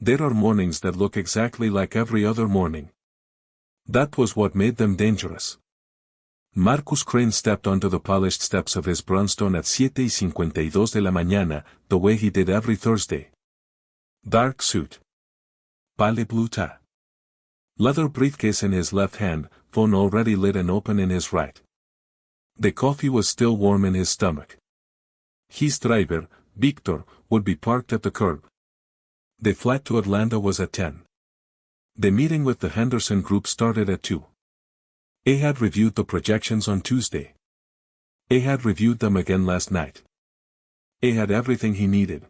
There are mornings that look exactly like every other morning. That was what made them dangerous. Marcus Crane stepped onto the polished steps of his brownstone at 7:52 de la mañana, the way he did every Thursday. Dark suit. Pale blue tie. Leather briefcase in his left hand, phone already lit and open in his right. The coffee was still warm in his stomach. His driver, Victor, would be parked at the curb. The flight to Atlanta was at 10. The meeting with the Henderson group started at 2. He had reviewed the projections on Tuesday. He had reviewed them again last night. He had everything he needed.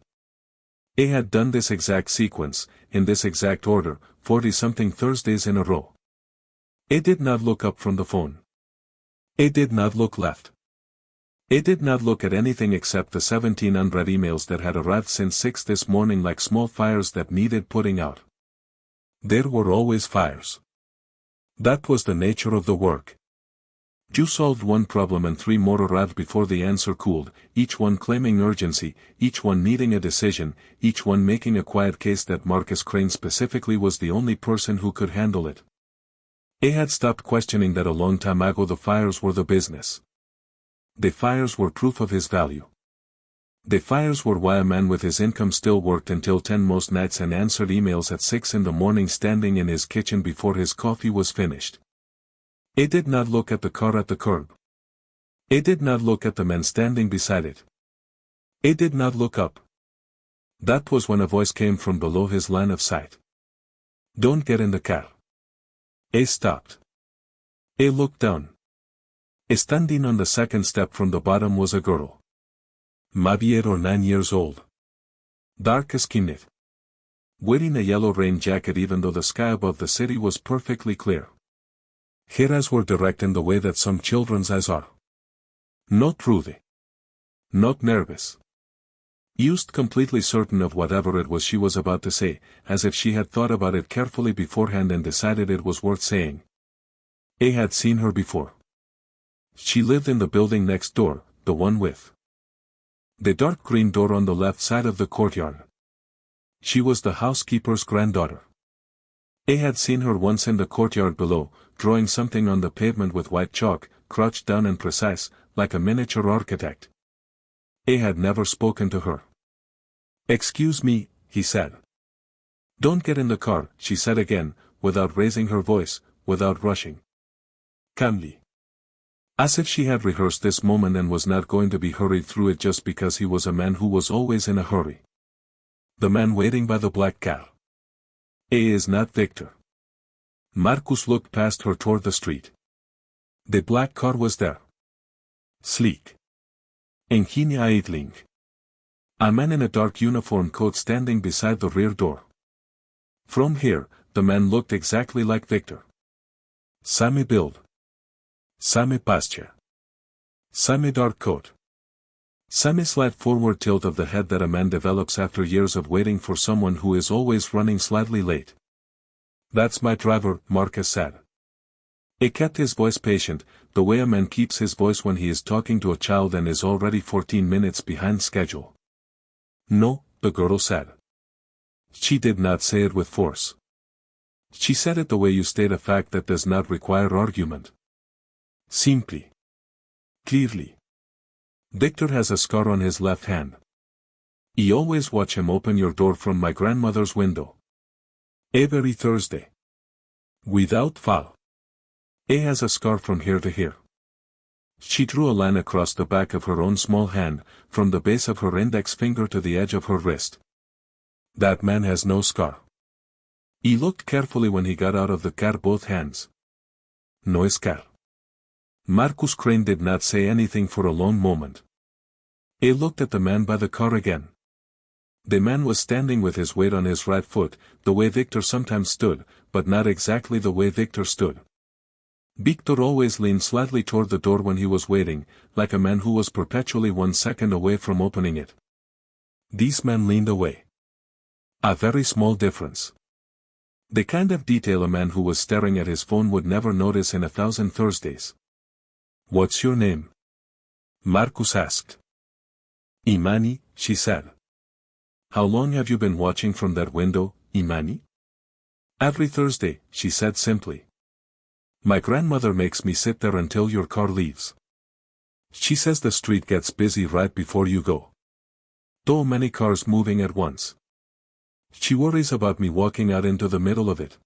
He had done this exact sequence, in this exact order, 40-something Thursdays in a row. He did not look up from the phone. He did not look left. He did not look at anything except the 17 unread emails that had arrived since 6 this morning like small fires that needed putting out. There were always fires. That was the nature of the work. You solved one problem and 3 more arrived before the answer cooled, each one claiming urgency, each one needing a decision, each one making a quiet case that Marcus Crane specifically was the only person who could handle it. He had stopped questioning that a long time ago. The fires were the business. The fires were proof of his value. The fires were why a man with his income still worked until 10 most nights and answered emails at 6 in the morning standing in his kitchen before his coffee was finished. He did not look at the car at the curb. He did not look at the man standing beside it. He did not look up. That was when a voice came from below his line of sight. Don't get in the car. He stopped. He looked down. Standing on the second step from the bottom was a girl. Maybe 8 or 9 years old. Dark-skinned. Wearing a yellow rain jacket even though the sky above the city was perfectly clear. Her eyes were direct in the way that some children's eyes are. Not ruddy. Not nervous. Used completely certain of whatever it was she was about to say, as if she had thought about it carefully beforehand and decided it was worth saying. He had seen her before. She lived in the building next door, the one with the dark green door on the left side of the courtyard. She was the housekeeper's granddaughter. He had seen her once in the courtyard below, drawing something on the pavement with white chalk, crouched down and precise, like a miniature architect. He had never spoken to her. Excuse me, he said. Don't get in the car, she said again, without raising her voice, without rushing. Calmly. As if she had rehearsed this moment and was not going to be hurried through it just because he was a man who was always in a hurry. The man waiting by the black car. He is not Victor. Marcus looked past her toward the street. The black car was there. Sleek. Ingenia idling. A man in a dark uniform coat standing beside the rear door. From here, the man looked exactly like Victor. Sammy build. Sammy posture. Sammy dark coat. Sammy slight forward tilt of the head that a man develops after years of waiting for someone who is always running slightly late. That's my driver, Marcus said. He kept his voice patient, the way a man keeps his voice when he is talking to a child and is already 14 minutes behind schedule. No, the girl said. She did not say it with force. She said it the way you state a fact that does not require argument. Simply. Clearly. Victor has a scar on his left hand. I always watch him open your door from my grandmother's window. Every Thursday. Without fail. He has a scar from here to here. She drew a line across the back of her own small hand, from the base of her index finger to the edge of her wrist. That man has no scar. He looked carefully when he got out of the car both hands. No scar. Marcus Crane did not say anything for a long moment. He looked at the man by the car again. The man was standing with his weight on his right foot, the way Victor sometimes stood, but not exactly the way Victor stood. Victor always leaned slightly toward the door when he was waiting, like a man who was perpetually 1 second away from opening it. This man leaned away. A very small difference. The kind of detail a man who was staring at his phone would never notice in 1,000 Thursdays. What's your name? Marcus asked. Imani, she said. How long have you been watching from that window? Imani? Every Thursday, she said simply. My grandmother makes me sit there until your car leaves. She says the street gets busy right before you go. Too many cars moving at once. She worries about me walking out into the middle of it.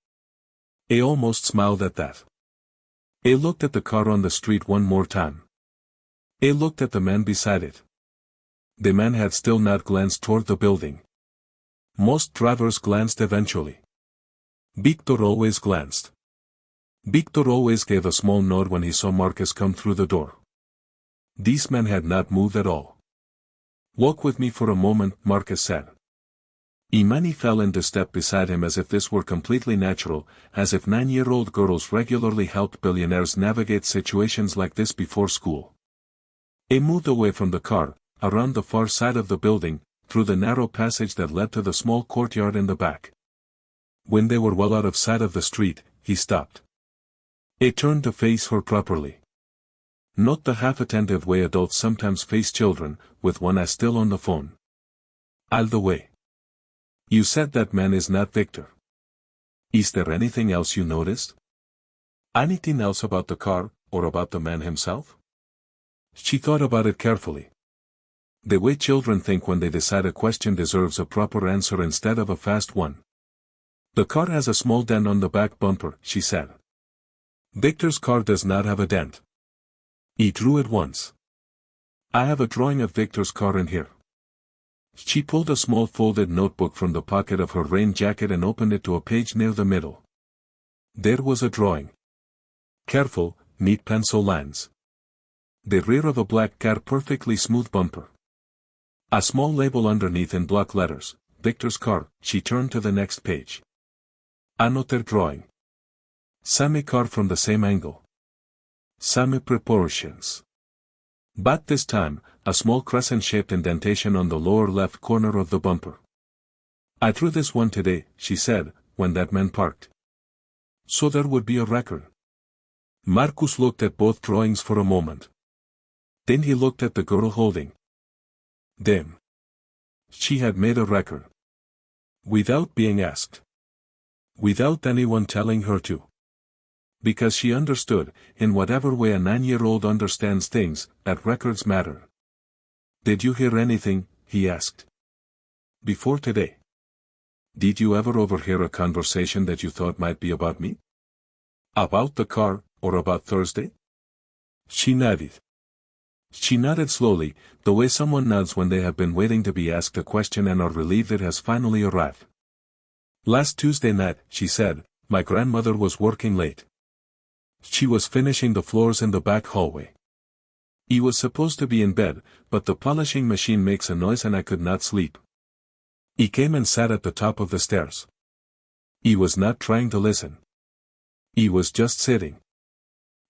I almost smiled at that. I looked at the car on the street one more time. I looked at the man beside it. The man had still not glanced toward the building. Most drivers glanced eventually. Victor always glanced. Victor always gave a small nod when he saw Marcus come through the door. These men had not moved at all. Walk with me for a moment, Marcus said. Imani fell into step beside him as if this were completely natural, as if 9-year-old girls regularly helped billionaires navigate situations like this before school. They moved away from the car, around the far side of the building, through the narrow passage that led to the small courtyard in the back. When they were well out of sight of the street, he stopped. He turned to face her properly. Not the half-attentive way adults sometimes face children, with one eye still on the phone. All the way. You said that man is not Victor. Is there anything else you noticed? Anything else about the car, or about the man himself? She thought about it carefully. The way children think when they decide a question deserves a proper answer instead of a fast one. The car has a small dent on the back bumper, she said. Victor's car does not have a dent. He drew it once. I have a drawing of Victor's car in here. She pulled a small folded notebook from the pocket of her rain jacket and opened it to a page near the middle. There was a drawing. Careful, neat pencil lines. The rear of a black car, perfectly smooth bumper. A small label underneath in block letters, Victor's car. She turned to the next page. Another drawing. Same car from the same angle. Same proportions. But this time, a small crescent-shaped indentation on the lower left corner of the bumper. I drew this one today, she said, when that man parked. So there would be a record. Marcus looked at both drawings for a moment. Then he looked at the girl holding them. She had made a record. Without being asked. Without anyone telling her to. Because she understood, in whatever way a 9-year-old understands things, that records matter. Did you hear anything? He asked. Before today. Did you ever overhear a conversation that you thought might be about me? About the car, or about Thursday? She nodded. She nodded slowly, the way someone nods when they have been waiting to be asked a question and are relieved it has finally arrived. Last Tuesday night, she said, my grandmother was working late. She was finishing the floors in the back hallway. He was supposed to be in bed, but the polishing machine makes a noise and I could not sleep. He came and sat at the top of the stairs. He was not trying to listen. He was just sitting.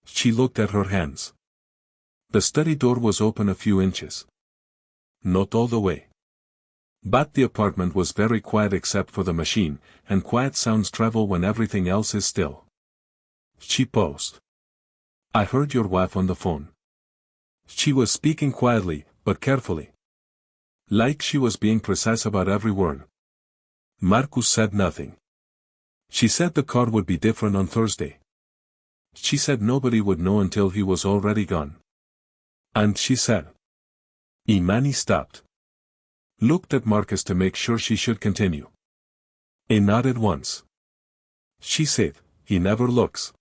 She looked at her hands. The study door was open a few inches. Not all the way. But the apartment was very quiet except for the machine, and quiet sounds travel when everything else is still. She paused. I heard your wife on the phone. She was speaking quietly, but carefully. Like she was being precise about every word. Marcus said nothing. She said the car would be different on Thursday. She said nobody would know until he was already gone. And she said. Imani stopped. Looked at Marcus to make sure she should continue. He nodded once. She said, he never looks.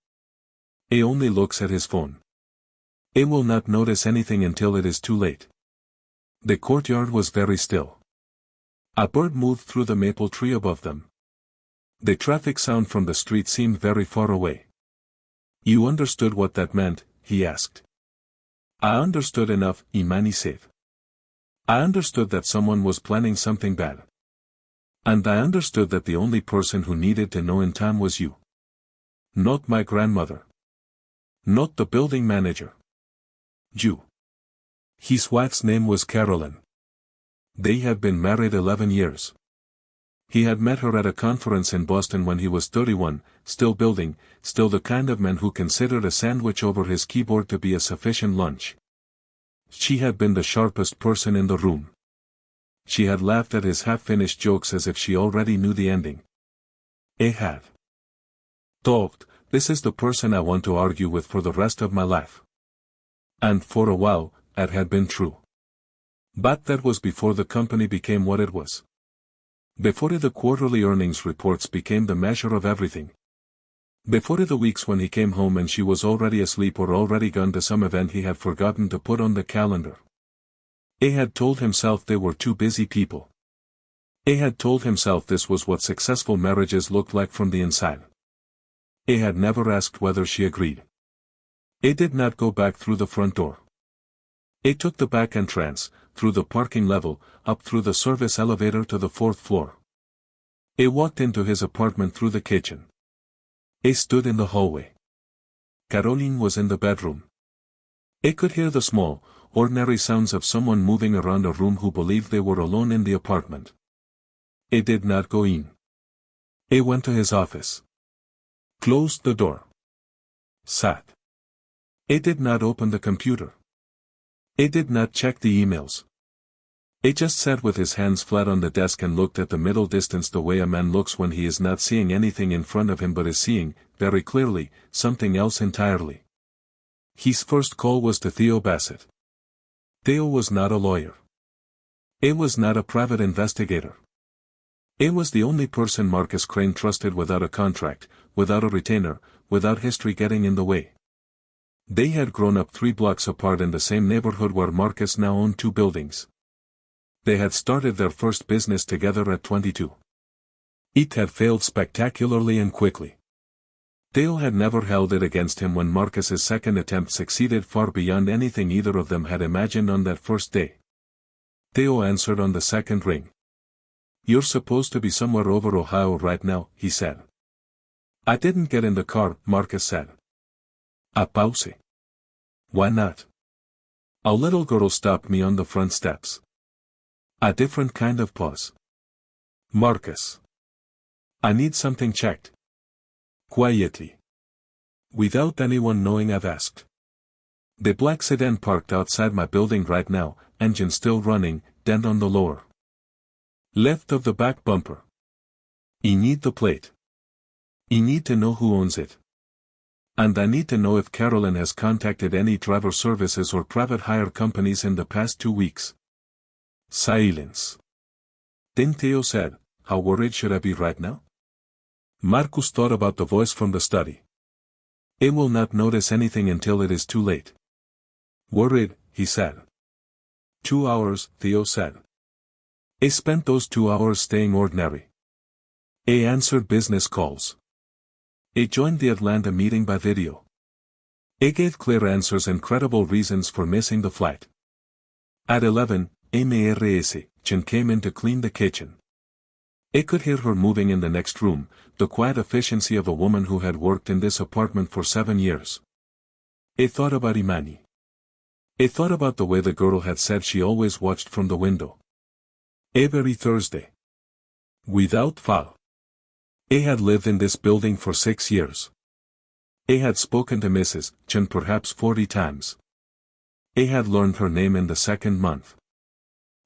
He only looks at his phone. He will not notice anything until it is too late. The courtyard was very still. A bird moved through the maple tree above them. The traffic sound from the street seemed very far away. You understood what that meant, he asked. I understood enough, Imani said. I understood that someone was planning something bad. And I understood that the only person who needed to know in time was you. Not my grandmother. Not the building manager. You. His wife's name was Carolyn. They had been married 11 years. He had met her at a conference in Boston when he was 31, still building, still the kind of man who considered a sandwich over his keyboard to be a sufficient lunch. She had been the sharpest person in the room. She had laughed at his half-finished jokes as if she already knew the ending. A had thought, this is the person I want to argue with for the rest of my life. And for a while, that had been true. But that was before the company became what it was. Before the quarterly earnings reports became the measure of everything. Before the weeks when he came home and she was already asleep or already gone to some event he had forgotten to put on the calendar. A had told himself they were two busy people. A had told himself this was what successful marriages looked like from the inside. A had never asked whether she agreed. A did not go back through the front door. A took the back entrance, through the parking level, up through the service elevator to the 4th floor. A walked into his apartment through the kitchen. A stood in the hallway. Caroline was in the bedroom. A could hear the small, ordinary sounds of someone moving around a room who believed they were alone in the apartment. A did not go in. A went to his office. Closed the door. Sat. A did not open the computer. A did not check the emails. A just sat with his hands flat on the desk and looked at the middle distance the way a man looks when he is not seeing anything in front of him but is seeing, very clearly, something else entirely. His first call was to Theo Bassett. Theo was not a lawyer. A was not a private investigator. A was the only person Marcus Crane trusted without a contract, without a retainer, without history getting in the way. They had grown up 3 blocks apart in the same neighborhood where Marcus now owned 2 buildings. They had started their first business together at 22. It had failed spectacularly and quickly. Theo had never held it against him when Marcus's second attempt succeeded far beyond anything either of them had imagined on that first day. Theo answered on the second ring. "You're supposed to be somewhere over Ohio right now," he said. "I didn't get in the car," Marcus said. A pause. "Why not?" "A little girl stopped me on the front steps." A different kind of pause. "Marcus. I need something checked." Quietly. "Without anyone knowing I've asked." "The black sedan parked outside my building right now, engine still running, dent on the lower left of the back bumper. I need the plate. I need to know who owns it. And I need to know if Carolyn has contacted any driver services or private hire companies in the past 2 weeks." Silence. Then Theo said, "How worried should I be right now?" Marcus thought about the voice from the study. "I will not notice anything until it is too late." "Worried," he said. 2 hours, Theo said. I spent those 2 hours staying ordinary. I answered business calls. I joined the Atlanta meeting by video. I gave clear answers and credible reasons for missing the flight. At 11, Mrs. Chen came in to clean the kitchen. I could hear her moving in the next room, the quiet efficiency of a woman who had worked in this apartment for 7 years. I thought about Imani. I thought about the way the girl had said she always watched from the window. Every Thursday. Without fail. I had lived in this building for 6 years. I had spoken to Mrs. Chen perhaps 40 times. I had learned her name in the 2nd month.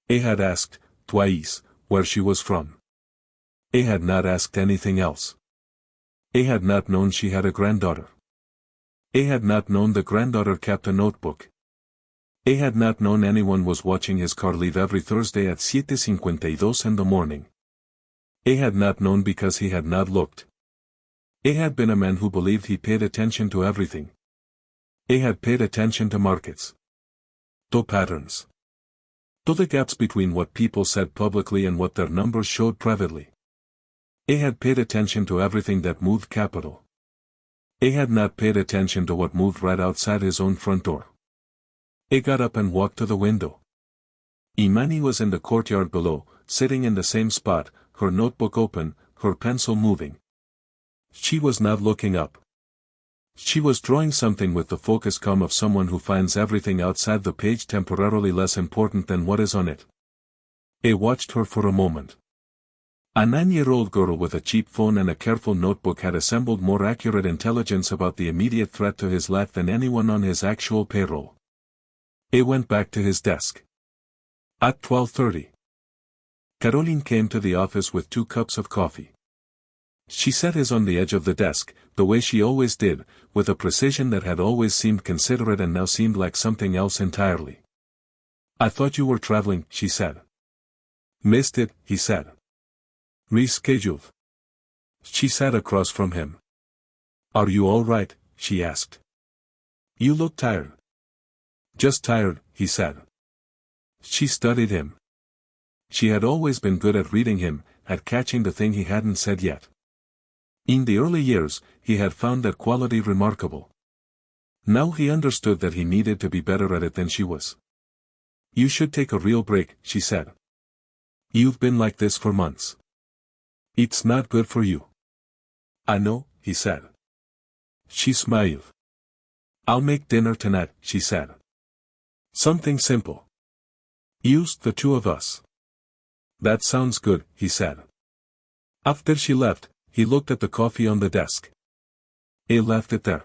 I had asked, twice, where she was from. I had not asked anything else. I had not known she had a granddaughter. I had not known the granddaughter kept a notebook. I had not known anyone was watching his car leave every Thursday at 7:52 in the morning. I had not known because he had not looked. I had been a man who believed he paid attention to everything. I had paid attention to markets. To patterns. To the gaps between what people said publicly and what their numbers showed privately. I had paid attention to everything that moved capital. I had not paid attention to what moved right outside his own front door. I got up and walked to the window. Imani was in the courtyard below, sitting in the same spot, her notebook open, her pencil moving. She was not looking up. She was drawing something with the focus calm of someone who finds everything outside the page temporarily less important than what is on it. I watched her for a moment. A 9-year-old girl with a cheap phone and a careful notebook had assembled more accurate intelligence about the immediate threat to his life than anyone on his actual payroll. I went back to his desk. At 12:30. Caroline came to the office with 2 cups of coffee. She set his on the edge of the desk, the way she always did, with a precision that had always seemed considerate and now seemed like something else entirely. "I thought you were traveling," she said. "Missed it," he said. "Rescheduled." She sat across from him. "Are you all right?" she asked. "You look tired." "Just tired," he said. She studied him. She had always been good at reading him, at catching the thing he hadn't said yet. In the early years, he had found that quality remarkable. Now he understood that he needed to be better at it than she was. "You should take a real break," she said. "You've been like this for months. It's not good for you." "I know," he said. She smiled. "I'll make dinner tonight," she said. "Something simple. Just the two of us." "That sounds good," he said. After she left, he looked at the coffee on the desk. He left it there.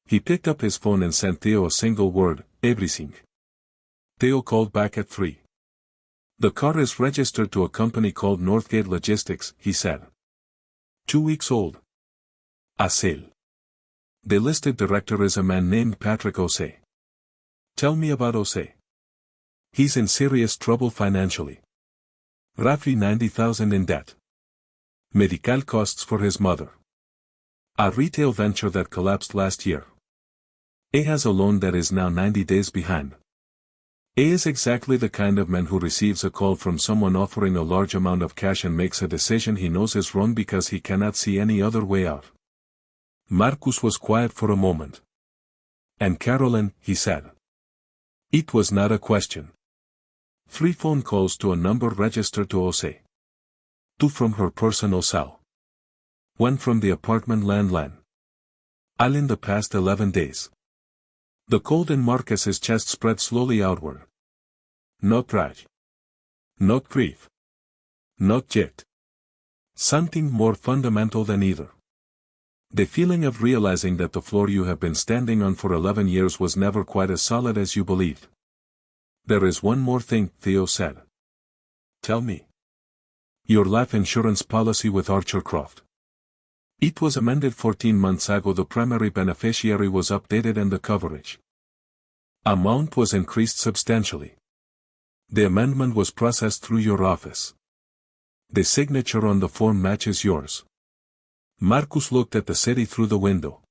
He picked up his phone and sent Theo a single word, "Everything." Theo called back at 3. "The car is registered to a company called Northgate Logistics," he said. 2 weeks old. A sale. The listed director is a man named Patrick O'Shea. "Tell me about O'Shea." "He's in serious trouble financially. Roughly 90,000 in debt. Medical costs for his mother. A retail venture that collapsed last year. A has a loan that is now 90 days behind. A is exactly the kind of man who receives a call from someone offering a large amount of cash and makes a decision he knows is wrong because he cannot see any other way out." Marcus was quiet for a moment. "And Carolyn," he said. It was not a question. 3 phone calls to a number registered to O'Shea. 2 from her personal cell. 1 from the apartment landline. All in the past 11 days. The cold in Marcus's chest spread slowly outward. Not rage. Not grief. Not jet. Something more fundamental than either. The feeling of realizing that the floor you have been standing on for 11 years was never quite as solid as you believed. "There is one more thing," Theo said. "Tell me." "Your life insurance policy with Archer Croft. It was amended 14 months ago. The primary beneficiary was updated and the coverage amount was increased substantially. The amendment was processed through your office. The signature on the form matches yours." Marcus looked at the city through the window.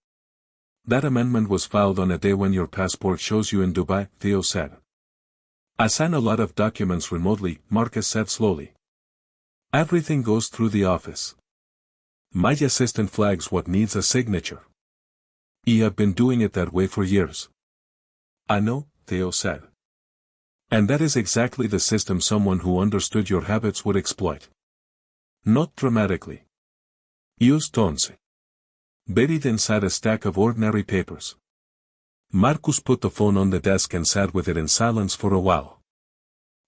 "That amendment was filed on a day when your passport shows you in Dubai," Theo said. "I sign a lot of documents remotely," Marcus said slowly. "Everything goes through the office. My assistant flags what needs a signature. You have been doing it that way for years." "I know," Theo said. "And that is exactly the system someone who understood your habits would exploit. Not dramatically. Just once. Buried inside a stack of ordinary papers." Marcus put the phone on the desk and sat with it in silence for a while.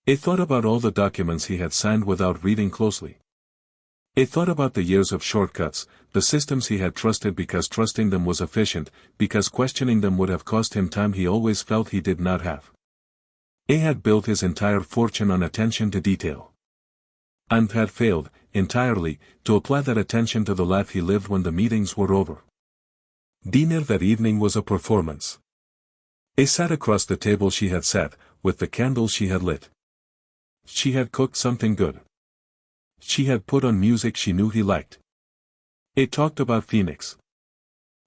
He thought about all the documents he had signed without reading closely. He thought about the years of shortcuts, the systems he had trusted because trusting them was efficient, because questioning them would have cost him time he always felt he did not have. He had built his entire fortune on attention to detail. And had failed, entirely, to apply that attention to the life he lived when the meetings were over. Dinner that evening was a performance. He sat across the table she had sat, with the candles she had lit. She had cooked something good. She had put on music she knew he liked. He talked about Phoenix.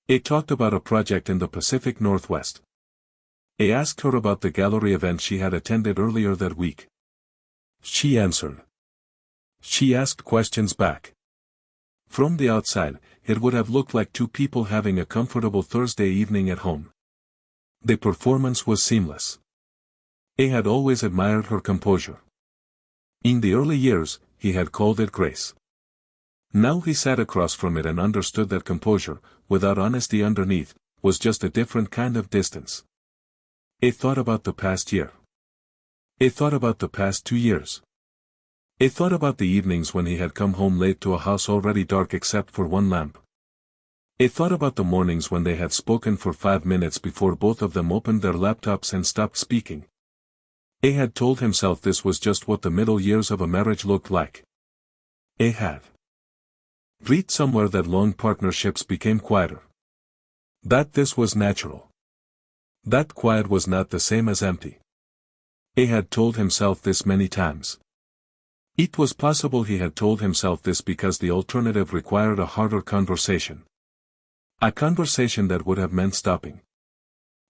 He talked about a project in the Pacific Northwest. He asked her about the gallery event she had attended earlier that week. She answered. She asked questions back. From the outside, it would have looked like 2 people having a comfortable Thursday evening at home. The performance was seamless. He had always admired her composure. In the early years, he had called it grace. Now he sat across from it and understood that composure, without honesty underneath, was just a different kind of distance. He thought about the past year. He thought about the past 2 years. He thought about the evenings when he had come home late to a house already dark except for one lamp. He thought about the mornings when they had spoken for 5 minutes before both of them opened their laptops and stopped speaking. He had told himself this was just what the middle years of a marriage looked like. He had. Read somewhere that long partnerships became quieter. That this was natural. That quiet was not the same as empty. He had told himself this many times. It was possible he had told himself this because the alternative required a harder conversation. A conversation that would have meant stopping.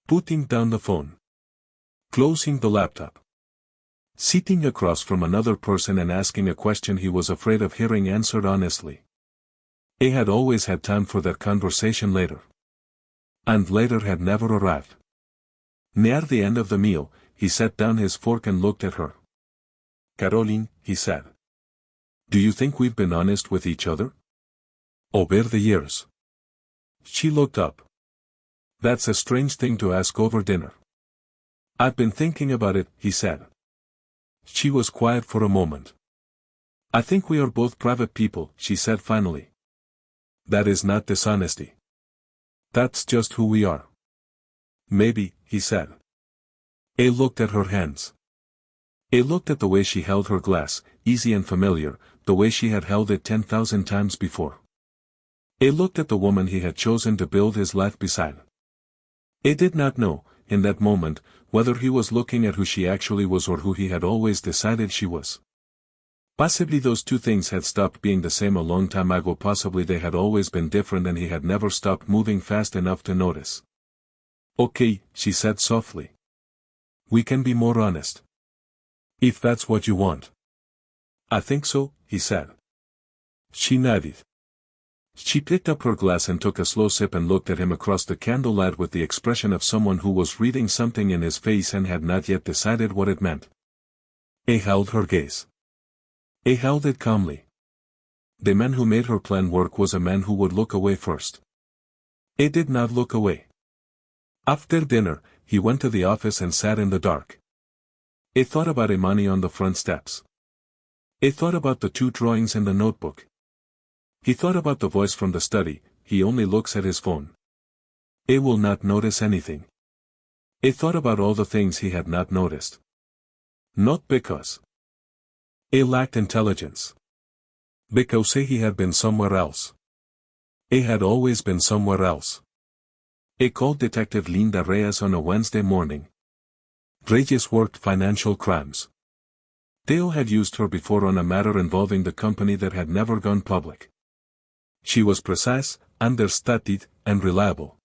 Putting down the phone. Closing the laptop. Sitting across from another person and asking a question he was afraid of hearing answered honestly. He had always had time for that conversation later. And later had never arrived. Near the end of the meal, he set down his fork and looked at her. Caroline, he said. Do you think we've been honest with each other? Over the years. She looked up. That's a strange thing to ask over dinner. I've been thinking about it, he said. She was quiet for a moment. I think we are both private people, she said finally. That is not dishonesty. That's just who we are. Maybe, he said. He looked at her hands. He looked at the way she held her glass, easy and familiar, the way she had held it 10,000 times before. He looked at the woman he had chosen to build his life beside. He did not know, in that moment, whether he was looking at who she actually was or who he had always decided she was. Possibly those two things had stopped being the same a long time ago, possibly they had always been different and he had never stopped moving fast enough to notice. Okay, she said softly. We can be more honest. If that's what you want. I think so, he said. She nodded. She picked up her glass and took a slow sip and looked at him across the candlelight with the expression of someone who was reading something in his face and had not yet decided what it meant. He held her gaze. He held it calmly. The man who made her plan work was a man who would look away first. He did not look away. After dinner, he went to the office and sat in the dark. He thought about Imani on the front steps. He thought about the two drawings in the notebook. He thought about the voice from the study, he only looks at his phone. He will not notice anything. He thought about all the things he had not noticed. Not because he lacked intelligence. Because he had been somewhere else. He had always been somewhere else. He called Detective Linda Reyes on a Wednesday morning. Reyes worked financial crimes. Theo had used her before on a matter involving the company that had never gone public. She was precise, understudied, and reliable.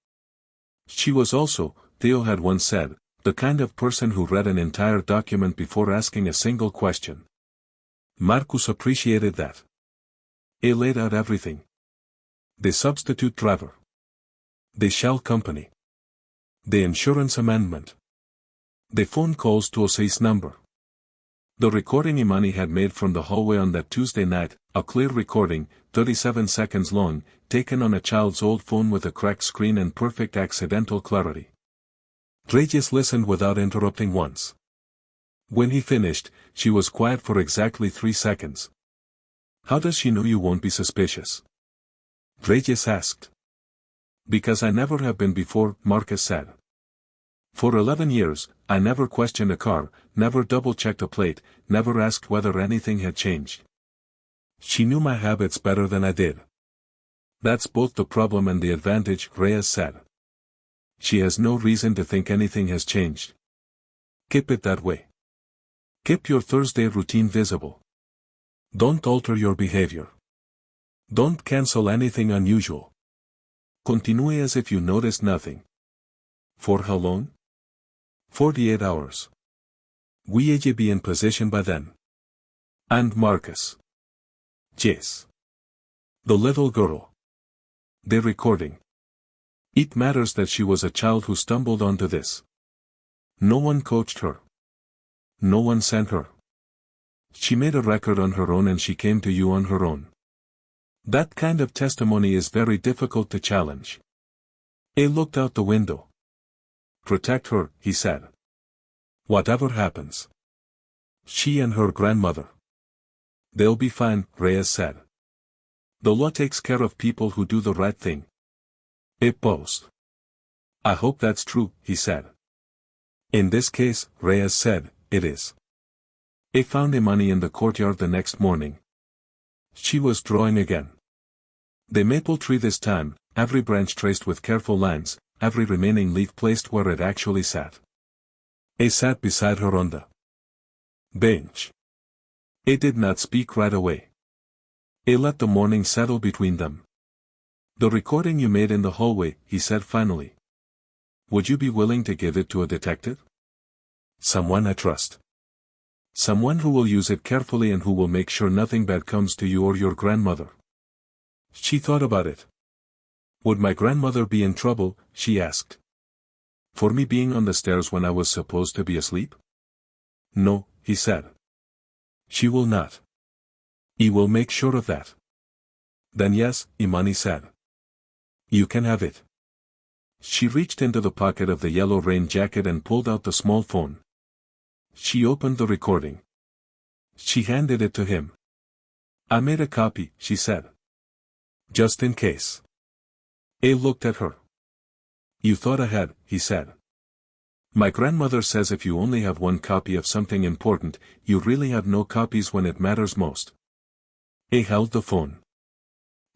She was also, Theo had once said, the kind of person who read an entire document before asking a single question. Marcus appreciated that. He laid out everything. The substitute driver. The shell company. The insurance amendment. The phone calls to Ose's number. The recording Imani had made from the hallway on that Tuesday night, a clear recording, 37 seconds long, taken on a child's old phone with a cracked screen and perfect accidental clarity. Reyes listened without interrupting once. When he finished, she was quiet for exactly 3 seconds. How does she know you won't be suspicious? Reyes asked. Because I never have been before, Marcus said. For 11 years, I never questioned a car, never double-checked a plate, never asked whether anything had changed. She knew my habits better than I did. That's both the problem and the advantage, Reyes said. She has no reason to think anything has changed. Keep it that way. Keep your Thursday routine visible. Don't alter your behavior. Don't cancel anything unusual. Continue as if you noticed nothing. For how long? 48 hours. Will you be in position by then? And Marcus. Yes. The little girl. The recording. It matters that she was a child who stumbled onto this. No one coached her. No one sent her. She made a record on her own and she came to you on her own. That kind of testimony is very difficult to challenge. He looked out the window. Protect her, he said. Whatever happens. She and her grandmother. They'll be fine, Reyes said. The law takes care of people who do the right thing. He paused. I hope that's true, he said. In this case, Reyes said, it is. He found Imani in the courtyard the next morning. She was drawing again. The maple tree this time, every branch traced with careful lines, every remaining leaf placed where it actually sat. It sat beside her on the bench. It did not speak right away. It let the morning settle between them. The recording you made in the hallway, he said finally. Would you be willing to give it to a detective? Someone I trust. Someone who will use it carefully and who will make sure nothing bad comes to you or your grandmother. She thought about it. Would my grandmother be in trouble, she asked. For me being on the stairs when I was supposed to be asleep? No, he said. She will not. He will make sure of that. Then yes, Imani said. You can have it. She reached into the pocket of the yellow rain jacket and pulled out the small phone. She opened the recording. She handed it to him. I made a copy, she said. Just in case. A looked at her. You thought ahead, he said. My grandmother says if you only have one copy of something important, you really have no copies when it matters most. A held the phone.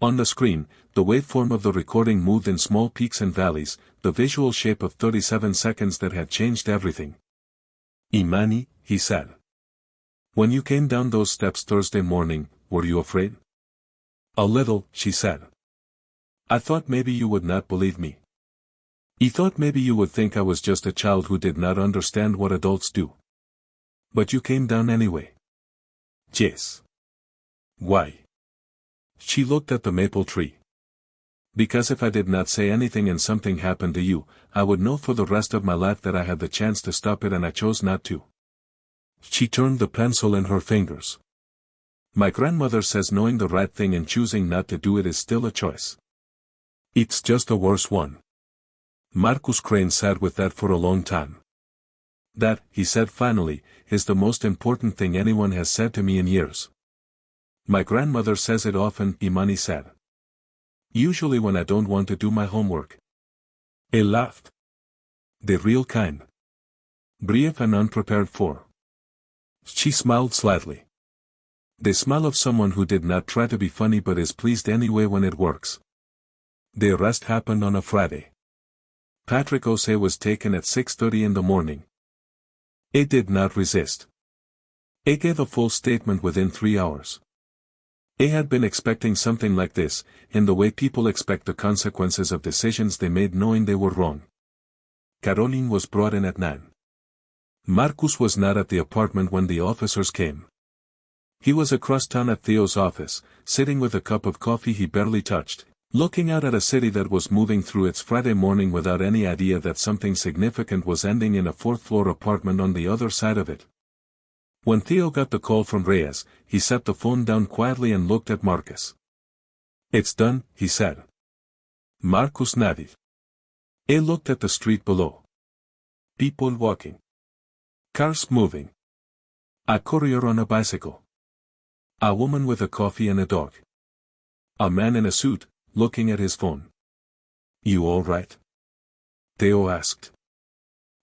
On the screen, the waveform of the recording moved in small peaks and valleys, the visual shape of 37 seconds that had changed everything. Imani, he said. When you came down those steps Thursday morning, were you afraid? A little, she said. I thought maybe you would not believe me. I thought maybe you would think I was just a child who did not understand what adults do. But you came down anyway. Yes. Why? She looked at the maple tree. Because if I did not say anything and something happened to you, I would know for the rest of my life that I had the chance to stop it and I chose not to. She turned the pencil in her fingers. My grandmother says knowing the right thing and choosing not to do it is still a choice. It's just a worse one. Marcus Crane sat with that for a long time. That, he said finally, is the most important thing anyone has said to me in years. My grandmother says it often, Imani said. Usually when I don't want to do my homework. He laughed. The real kind. Brief and unprepared for. She smiled slightly. The smile of someone who did not try to be funny but is pleased anyway when it works. The arrest happened on a Friday. Patrick O'Shea was taken at 6:30 in the morning. He did not resist. He gave a full statement within 3 hours. He had been expecting something like this, in the way people expect the consequences of decisions they made knowing they were wrong. Caroline was brought in at 9. Marcus was not at the apartment when the officers came. He was across town at Theo's office, sitting with a cup of coffee he barely touched, looking out at a city that was moving through its Friday morning without any idea that something significant was ending in a fourth-floor apartment on the other side of it. When Theo got the call from Reyes, he set the phone down quietly and looked at Marcus. It's done, he said. Marcus nodded. He looked at the street below. People walking. Cars moving. A courier on a bicycle. A woman with a coffee and a dog. A man in a suit, looking at his phone. You all right? Theo asked.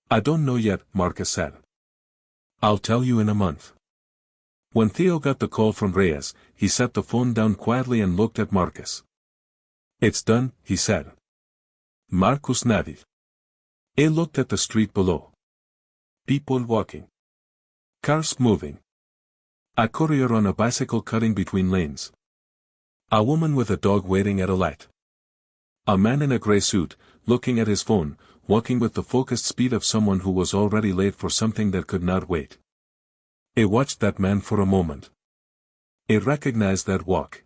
I don't know yet, Marcus said. I'll tell you in a month. When Theo got the call from Reyes, he set the phone down quietly and looked at Marcus. It's done, he said. Marcus nodded. He looked at the street below. People walking. Cars moving. A courier on a bicycle cutting between lanes. A woman with a dog waiting at a light. A man in a gray suit, looking at his phone, walking with the focused speed of someone who was already late for something that could not wait. He watched that man for a moment. He recognized that walk.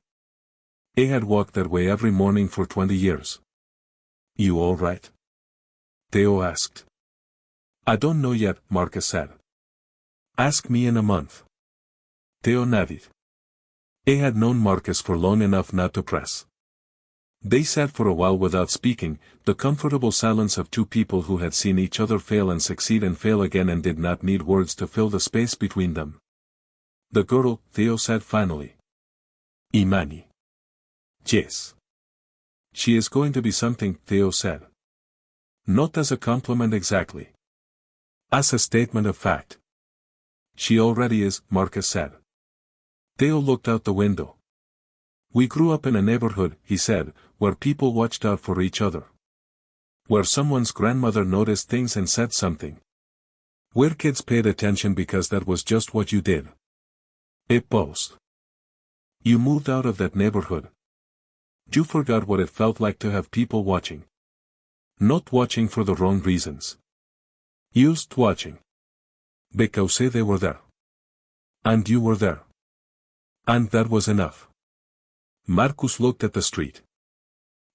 He had walked that way every morning for 20 years. You all right? Theo asked. I don't know yet, Marcus said. Ask me in a month. Theo nodded. He had known Marcus for long enough not to press. They sat for a while without speaking, the comfortable silence of two people who had seen each other fail and succeed and fail again and did not need words to fill the space between them. The girl, Theo said finally. Imani. Yes. She is going to be something, Theo said. Not as a compliment exactly. As a statement of fact. She already is, Marcus said. Theo looked out the window. We grew up in a neighborhood, he said, where people watched out for each other. Where someone's grandmother noticed things and said something. Where kids paid attention because that was just what you did. It paused. You moved out of that neighborhood. You forgot what it felt like to have people watching. Not watching for the wrong reasons. Just watching. Because they were there. And you were there. And that was enough. Marcus looked at the street.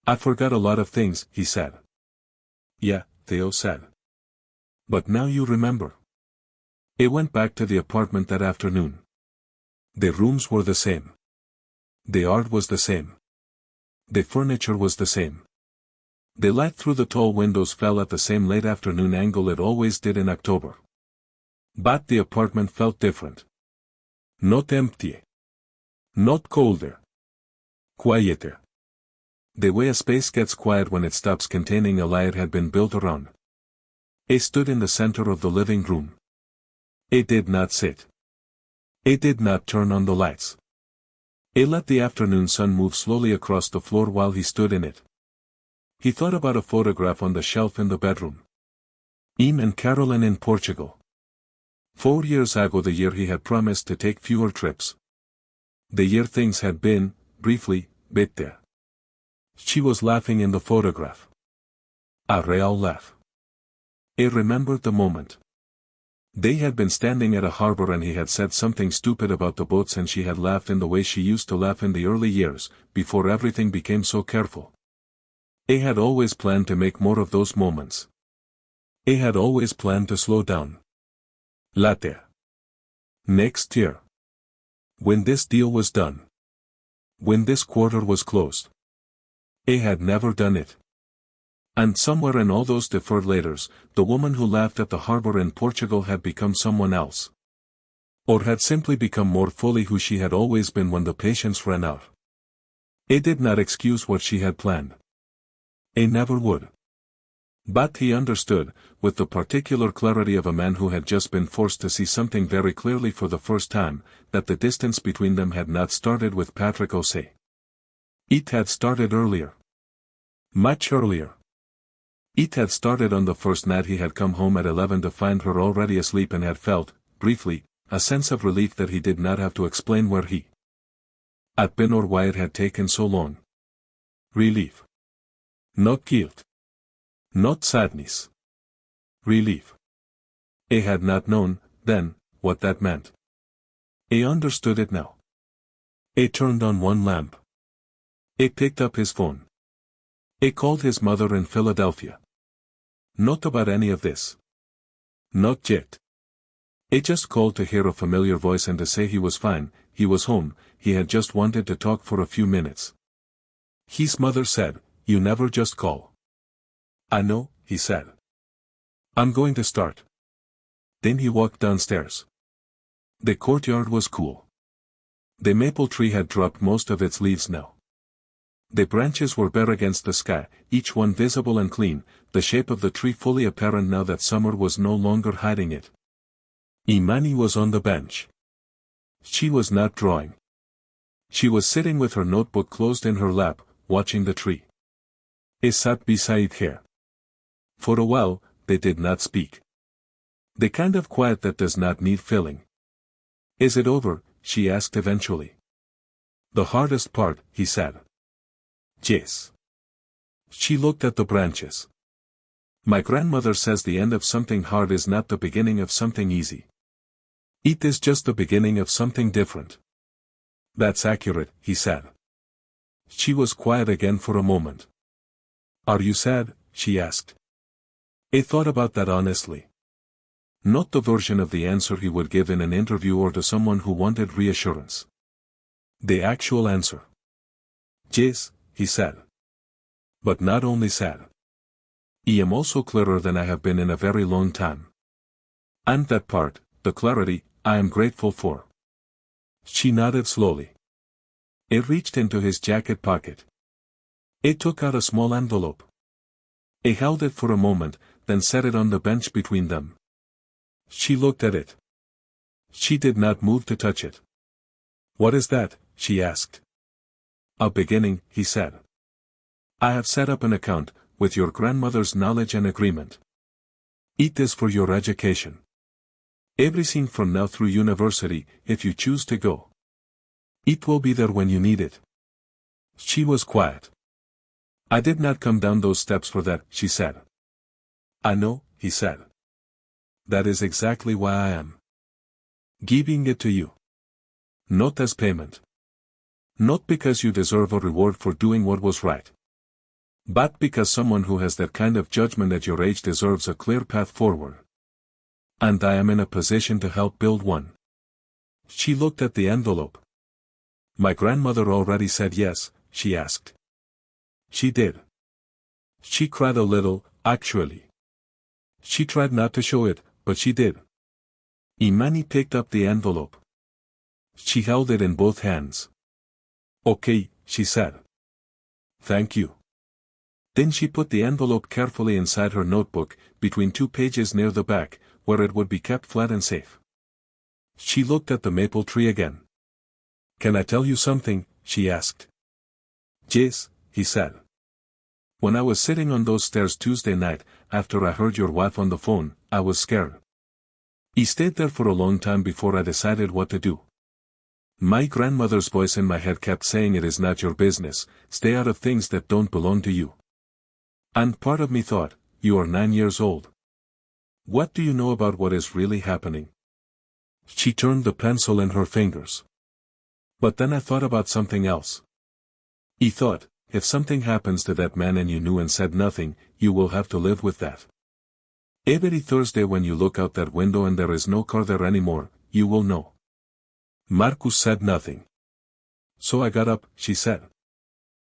I forgot a lot of things, he said. Yeah, Theo said. But now you remember. He went back to the apartment that afternoon. The rooms were the same. The art was the same. The furniture was the same. The light through the tall windows fell at the same late afternoon angle it always did in October. But the apartment felt different. Not empty. Not colder. Quieter. The way a space gets quiet when it stops containing a lie it had been built around. It stood in the center of the living room. It did not sit. It did not turn on the lights. It let the afternoon sun move slowly across the floor while he stood in it. He thought about a photograph on the shelf in the bedroom. Him and Caroline in Portugal. 4 years ago, the year he had promised to take fewer trips. The year things had been, briefly, better. She was laughing in the photograph. A real laugh. He remembered the moment. They had been standing at a harbor and he had said something stupid about the boats and she had laughed in the way she used to laugh in the early years, before everything became so careful. He had always planned to make more of those moments. He had always planned to slow down. Later. Next year. When this deal was done. When this quarter was closed. He had never done it. And somewhere in all those deferred laters, the woman who laughed at the harbor in Portugal had become someone else. Or had simply become more fully who she had always been when the patience ran out. It did not excuse what she had planned. It never would. But he understood, with the particular clarity of a man who had just been forced to see something very clearly for the first time, that the distance between them had not started with Patrick O'Shea. It had started earlier. Much earlier. It had started on the first night he had come home at 11 to find her already asleep and had felt, briefly, a sense of relief that he did not have to explain where he had been or why it had taken so long. Relief. Not guilt. Not sadness. Relief. He had not known, then, what that meant. He understood it now. He turned on one lamp. He picked up his phone. He called his mother in Philadelphia. Not about any of this. Not yet. He just called to hear a familiar voice and to say he was fine, he was home, he had just wanted to talk for a few minutes. His mother said, "You never just call." "I know," he said. "I'm going to start." Then he walked downstairs. The courtyard was cool. The maple tree had dropped most of its leaves now. The branches were bare against the sky, each one visible and clean, the shape of the tree fully apparent now that summer was no longer hiding it. Imani was on the bench. She was not drawing. She was sitting with her notebook closed in her lap, watching the tree. He sat beside her. For a while, they did not speak. The kind of quiet that does not need filling. "Is it over?" she asked eventually. "The hardest part," he said. "Yes." She looked at the branches. "My grandmother says the end of something hard is not the beginning of something easy. It is just the beginning of something different." "That's accurate," he said. She was quiet again for a moment. "Are you sad?" she asked. He thought about that honestly. Not the version of the answer he would give in an interview or to someone who wanted reassurance. The actual answer. "Yes," he said. "But not only sad. I am also clearer than I have been in a very long time. And that part, the clarity, I am grateful for." She nodded slowly. He reached into his jacket pocket. He took out a small envelope. He held it for a moment, then set it on the bench between them. She looked at it. She did not move to touch it. "What is that?" she asked. A beginning, he said. I have set up an account, with your grandmother's knowledge and agreement. Eat this for your education. Everything from now through university, if you choose to go. It will be there when you need it. She was quiet. I did not come down those steps for that, she said. I know, he said. That is exactly why I am giving it to you. Not as payment. Not because you deserve a reward for doing what was right. But because someone who has that kind of judgment at your age deserves a clear path forward. And I am in a position to help build one. She looked at the envelope. My grandmother already said yes, she asked. She did. She cried a little, actually. She tried not to show it, but she did. Imani picked up the envelope. She held it in both hands. Okay, she said. Thank you. Then she put the envelope carefully inside her notebook, between 2 pages near the back, where it would be kept flat and safe. She looked at the maple tree again. Can I tell you something? She asked. Yes, he said. When I was sitting on those stairs Tuesday night, after I heard your wife on the phone, I was scared. I stayed there for a long time before I decided what to do. My grandmother's voice in my head kept saying it is not your business, stay out of things that don't belong to you. And part of me thought, you are 9 years old. What do you know about what is really happening? She turned the pencil in her fingers. But then I thought about something else. I thought, if something happens to that man and you knew and said nothing, you will have to live with that. Every Thursday when you look out that window and there is no car there anymore, you will know. Marcus said nothing. So I got up, she said.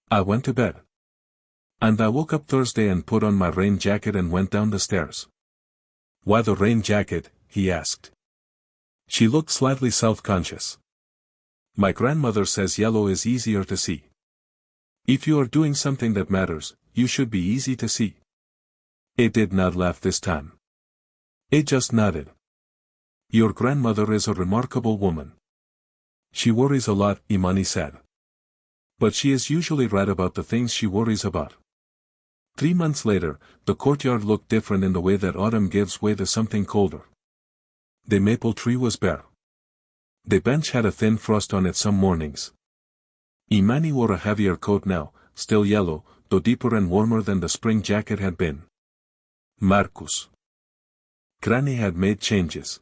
I went to bed. And I woke up Thursday and put on my rain jacket and went down the stairs. Why the rain jacket? He asked. She looked slightly self-conscious. My grandmother says yellow is easier to see. If you are doing something that matters, you should be easy to see. It did not laugh this time. It just nodded. Your grandmother is a remarkable woman. She worries a lot, Imani said. But she is usually right about the things she worries about. 3 months later, the courtyard looked different in the way that autumn gives way to something colder. The maple tree was bare. The bench had a thin frost on it some mornings. Imani wore a heavier coat now, still yellow, though deeper and warmer than the spring jacket had been. Marcus. Granny had made changes.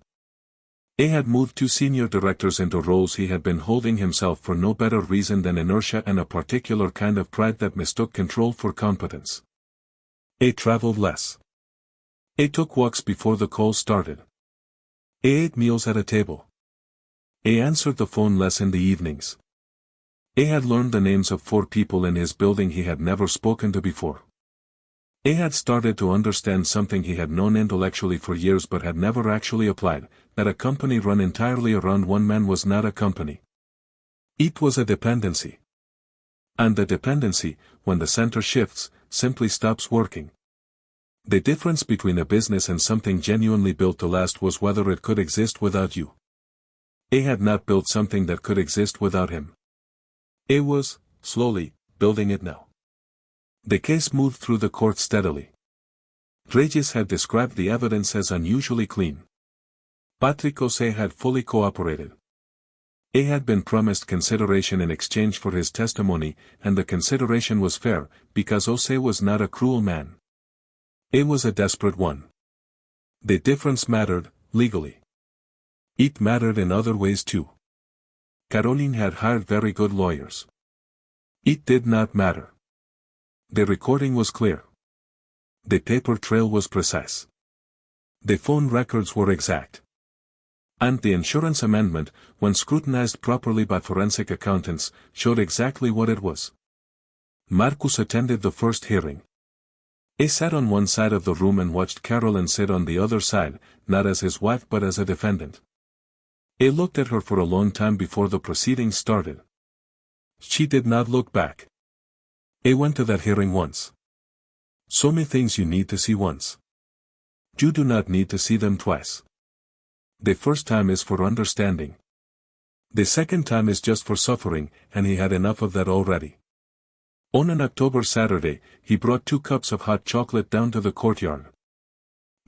He had moved 2 senior directors into roles he had been holding himself for no better reason than inertia and a particular kind of pride that mistook control for competence. He traveled less. He took walks before the call started. He ate meals at a table. He answered the phone less in the evenings. He had learned the names of 4 people in his building he had never spoken to before. He had started to understand something he had known intellectually for years but had never actually applied, that a company run entirely around one man was not a company. It was a dependency. And the dependency, when the center shifts, simply stops working. The difference between a business and something genuinely built to last was whether it could exist without you. He had not built something that could exist without him. He was, slowly, building it now. The case moved through the court steadily. Regis had described the evidence as unusually clean. Patrick José had fully cooperated. He had been promised consideration in exchange for his testimony, and the consideration was fair, because José was not a cruel man. He was a desperate one. The difference mattered, legally. It mattered in other ways too. Caroline had hired very good lawyers. It did not matter. The recording was clear. The paper trail was precise. The phone records were exact. And the insurance amendment, when scrutinized properly by forensic accountants, showed exactly what it was. Marcus attended the first hearing. He sat on one side of the room and watched Caroline sit on the other side, not as his wife but as a defendant. He looked at her for a long time before the proceedings started. She did not look back. He went to that hearing once. So many things you need to see once. You do not need to see them twice. The first time is for understanding. The second time is just for suffering, and he had enough of that already. On an October Saturday, he brought 2 cups of hot chocolate down to the courtyard.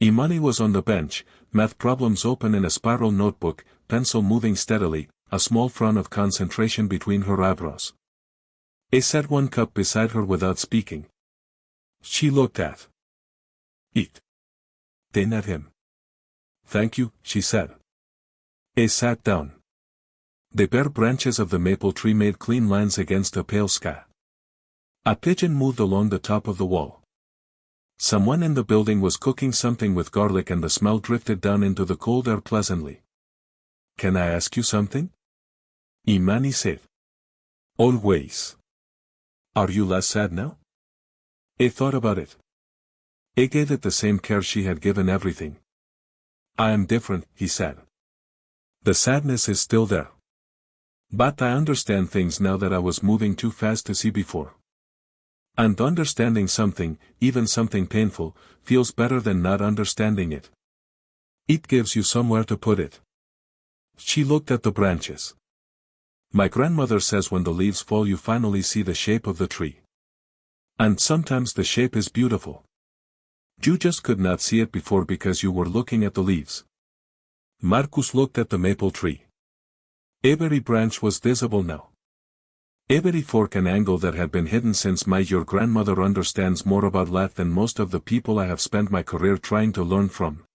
Imani was on the bench, math problems open in a spiral notebook, pencil moving steadily, a small frown of concentration between her eyebrows. He set 1 cup beside her without speaking. She looked at it. Then at him. "Thank you," she said. He sat down. The bare branches of the maple tree made clean lines against a pale sky. A pigeon moved along the top of the wall. Someone in the building was cooking something with garlic and the smell drifted down into the cold air pleasantly. "Can I ask you something?" Imani said. "Always." "Are you less sad now?" He thought about it. He gave it the same care she had given everything. "I am different," he said. "The sadness is still there. But I understand things now that I was moving too fast to see before. And understanding something, even something painful, feels better than not understanding it. It gives you somewhere to put it." She looked at the branches. "My grandmother says when the leaves fall you finally see the shape of the tree. And sometimes the shape is beautiful. You just could not see it before because you were looking at the leaves." Marcus looked at the maple tree. Every branch was visible now. Every fork and angle that had been hidden since your grandmother understands more about life than most of the people I have spent my career trying to learn from.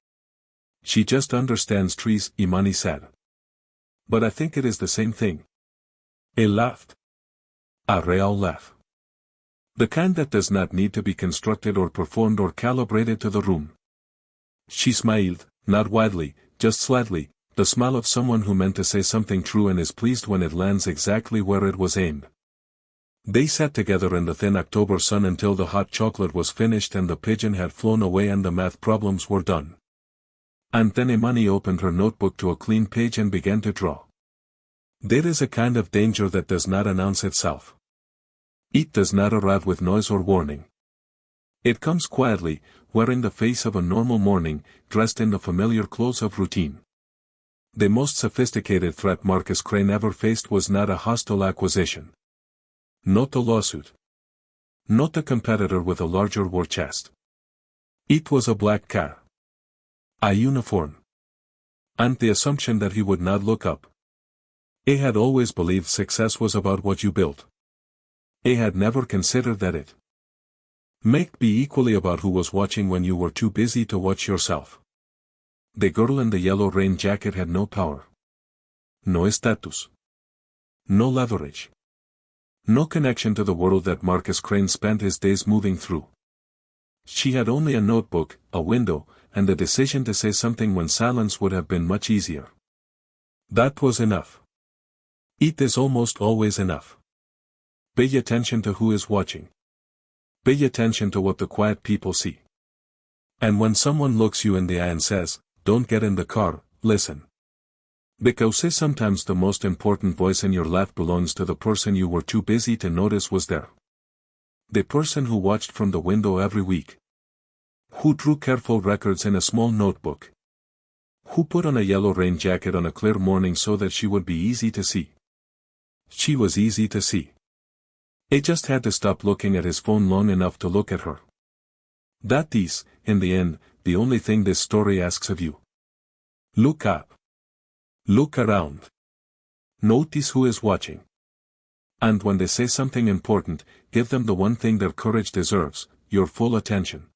"She just understands trees," Imani said. "But I think it is the same thing." He laughed. A real laugh. The kind that does not need to be constructed or performed or calibrated to the room. She smiled, not widely, just slightly, the smile of someone who meant to say something true and is pleased when it lands exactly where it was aimed. They sat together in the thin October sun until the hot chocolate was finished and the pigeon had flown away and the math problems were done. And then Imani opened her notebook to a clean page and began to draw. There is a kind of danger that does not announce itself. It does not arrive with noise or warning. It comes quietly, wearing the face of a normal morning, dressed in the familiar clothes of routine. The most sophisticated threat Marcus Crane ever faced was not a hostile acquisition. Not a lawsuit. Not a competitor with a larger war chest. It was a black car. A uniform. And the assumption that he would not look up. He had always believed success was about what you built. He had never considered that it might be equally about who was watching when you were too busy to watch yourself. The girl in the yellow rain jacket had no power. No status. No leverage. No connection to the world that Marcus Crane spent his days moving through. She had only a notebook, a window, and the decision to say something when silence would have been much easier. That was enough. It is almost always enough. Pay attention to who is watching. Pay attention to what the quiet people see. And when someone looks you in the eye and says, "Don't get in the car," listen. Because sometimes the most important voice in your life belongs to the person you were too busy to notice was there. The person who watched from the window every week. Who drew careful records in a small notebook. Who put on a yellow rain jacket on a clear morning so that she would be easy to see. She was easy to see. He just had to stop looking at his phone long enough to look at her. That is, in the end, the only thing this story asks of you. Look up. Look around. Notice who is watching. And when they say something important, give them the one thing their courage deserves, your full attention.